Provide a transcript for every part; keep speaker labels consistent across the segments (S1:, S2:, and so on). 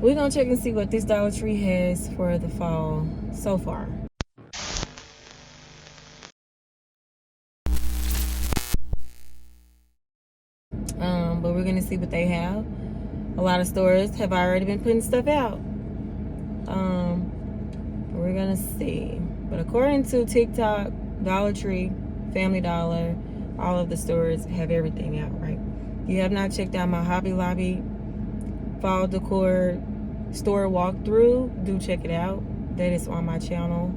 S1: We're gonna check and see what this Dollar Tree has for the fall so far. But we're gonna see what they have. A lot of stores have already been putting stuff out. We're gonna see. But according to TikTok, Dollar Tree, Family Dollar, all of the stores have everything out, right? If you have not checked out my Hobby Lobby fall decor store walkthrough, do check it out. That is on my channel.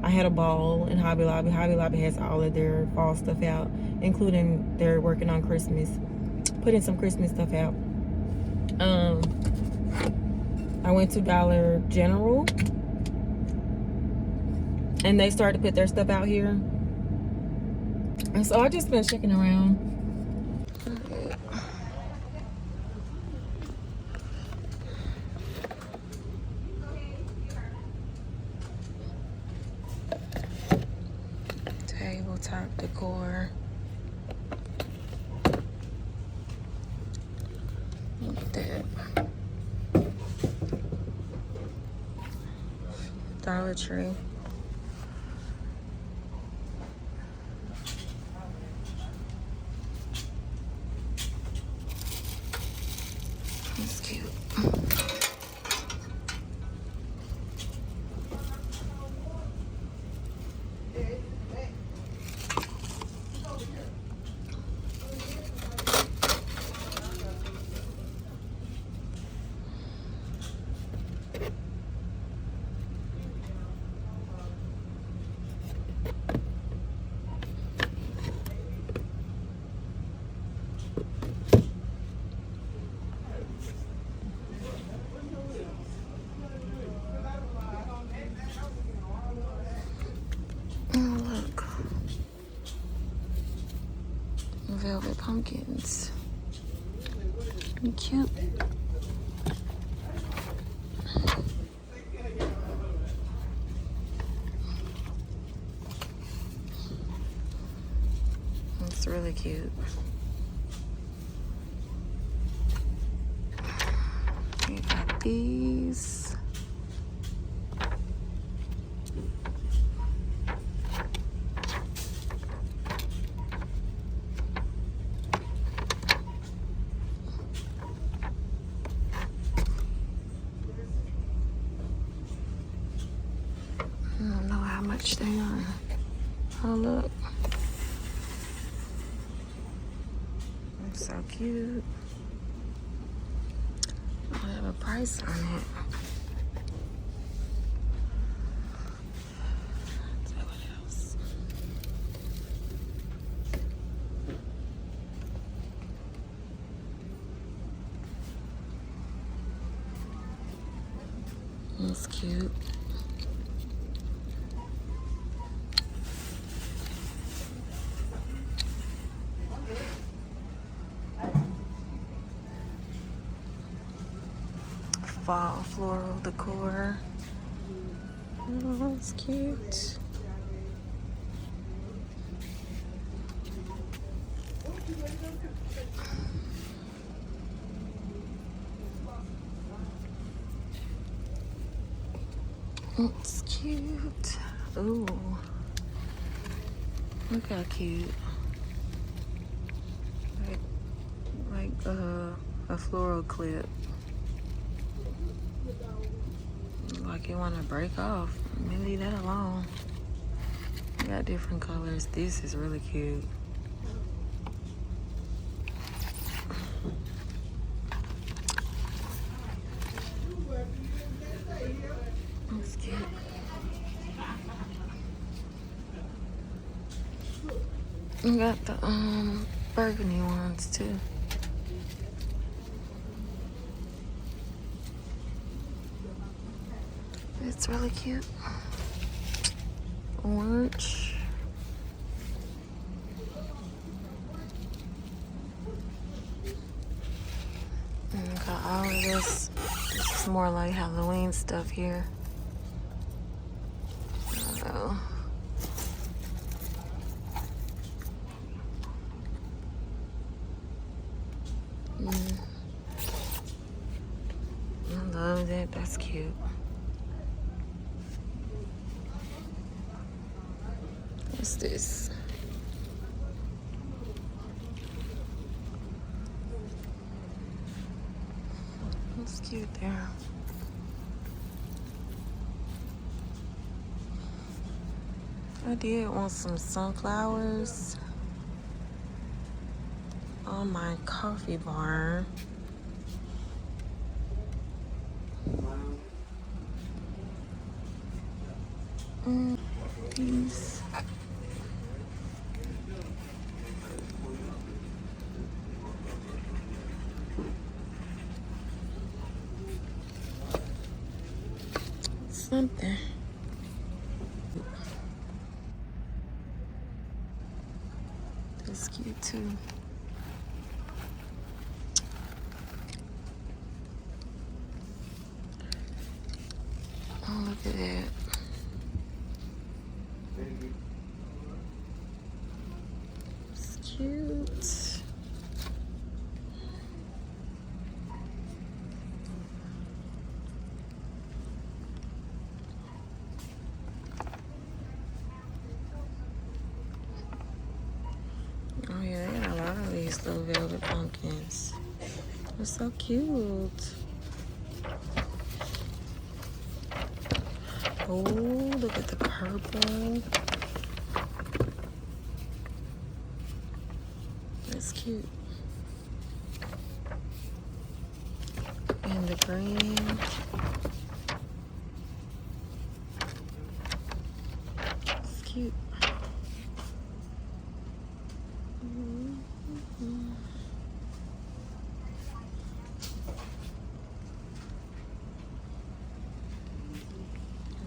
S1: I had a ball in Hobby Lobby. Hobby Lobby has all of their fall stuff out, including they're working on Christmas, putting some Christmas stuff out. I went to Dollar General and they started to put their stuff out here. And so I just been checking around. Tabletop decor. Look at that. Dollar Tree. It's cute. Velvet pumpkins. Cute. It's really cute. We got these. I don't know how much they are. Oh, look. It's so cute. I don't have a price on it. Let's see what else. It's cute. Fall floral decor. Oh, that's cute. It's cute. Ooh. Look how cute. Like a floral clip. Like you want to break off. Maybe leave that alone. You got different colors. This is really cute. That's cute. You got the burgundy ones too. It's really cute. Orange. And got all of this. This is more like Halloween stuff here. I don't know. I love that. That's cute. What's this? That's cute there. I did want some sunflowers on my coffee bar. These. Something. That's cute too. Oh, look at that. It's cute. Oh yeah, they got a lot of these little velvet pumpkins. They're so cute. Oh, look at the purple. That's cute. And the green. It's cute.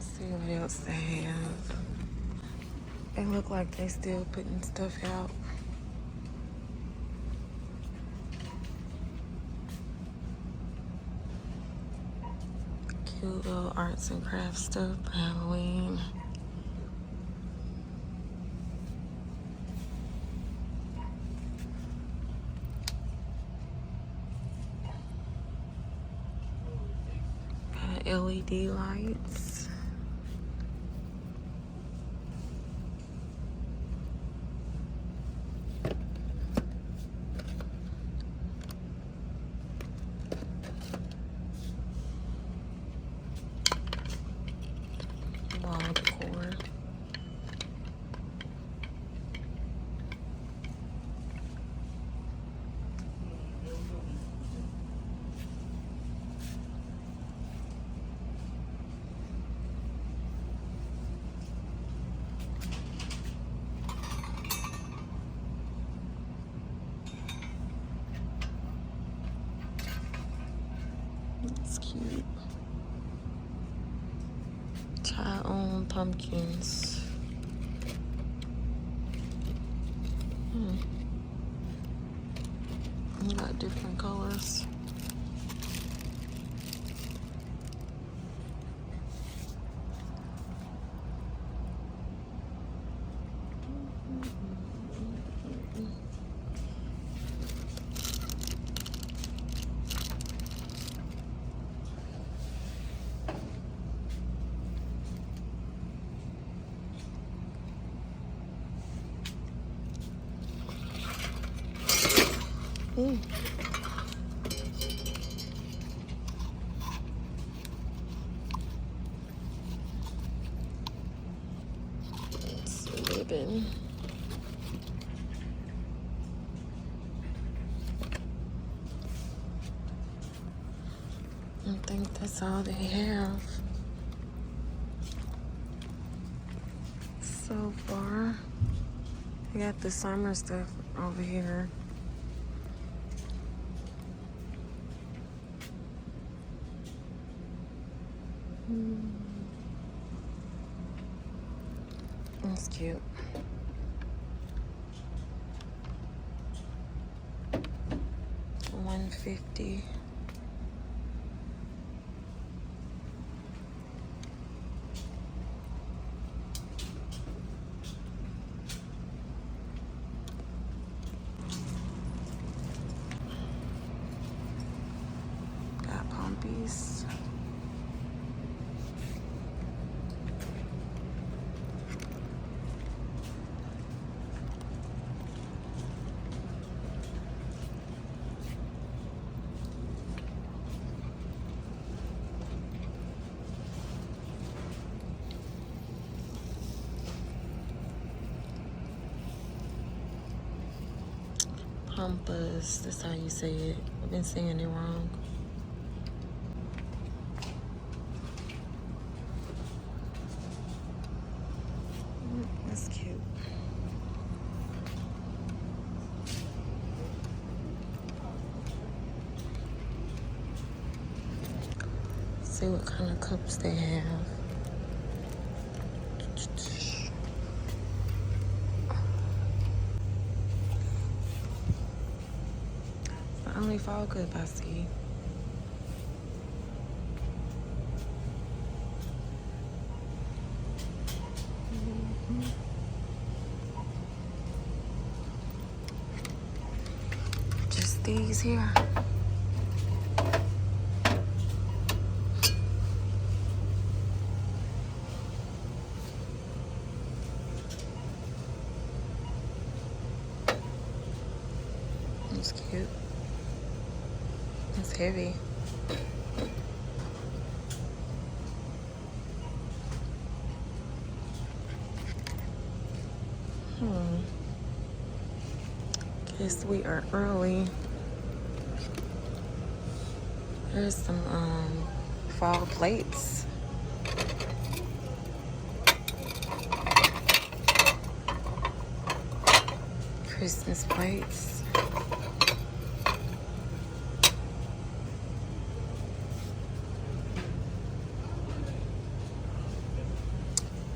S1: See what else they have. They look like they still putting stuff out. Cute little arts and crafts stuff for Halloween. Got LED lights. Wall decor. That's cute. Tie-on pumpkins. You got different colors. It's a ribbon. I think that's all they have so far. They got the summer stuff over here. That's cute. $150. Got pompies. compass. That's how you say it. I've been saying it wrong. That's cute. See what kind of cups they have. The only fall cup I see. Just these here. It's cute. It's heavy. Guess we are early. There's some fall plates. Christmas plates.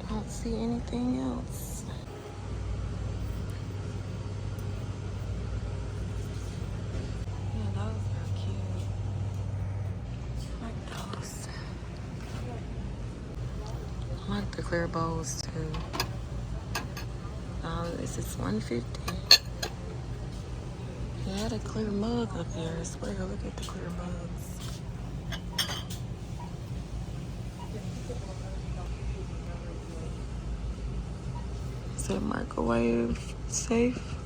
S1: Don't see anything else. Yeah, those are cute. I like those. I like the clear bowls too. This is $150. They had a clear mug up here. I swear, look at the clear mugs. Is it microwave safe?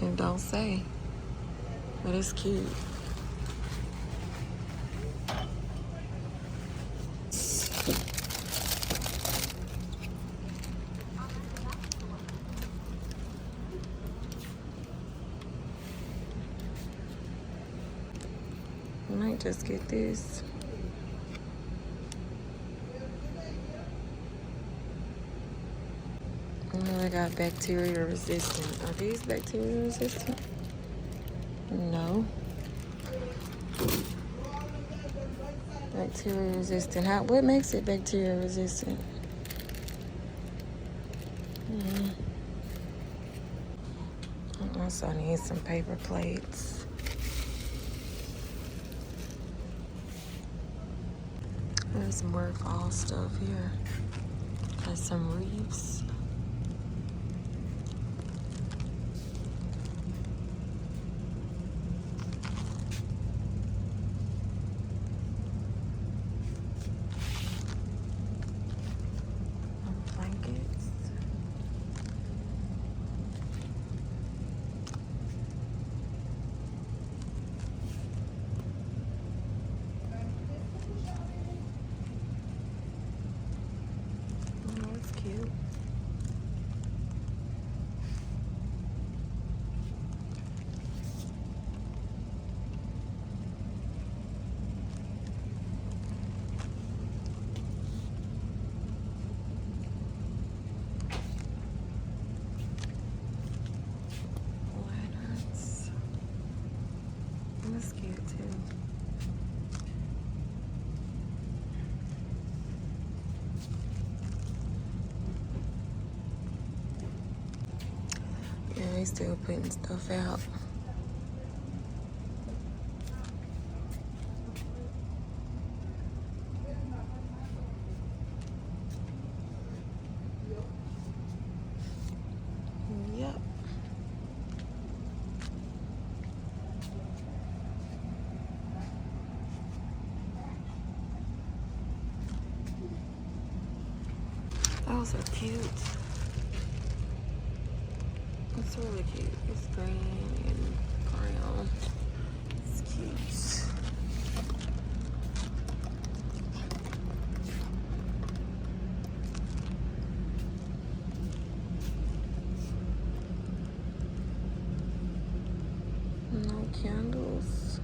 S1: It don't say, but it's cute. I might just get this. I got bacteria resistant. Are these bacteria resistant? No. Bacteria resistant. What makes it bacteria resistant? I also need some paper plates. There's more fall stuff here. Got some wreaths. Blankets. Cute. Lanterns. That's cute too. Yeah, they still putting stuff out. Yep. Those are cute. It's really cute. It's green and brown. It's cute.
S2: candles.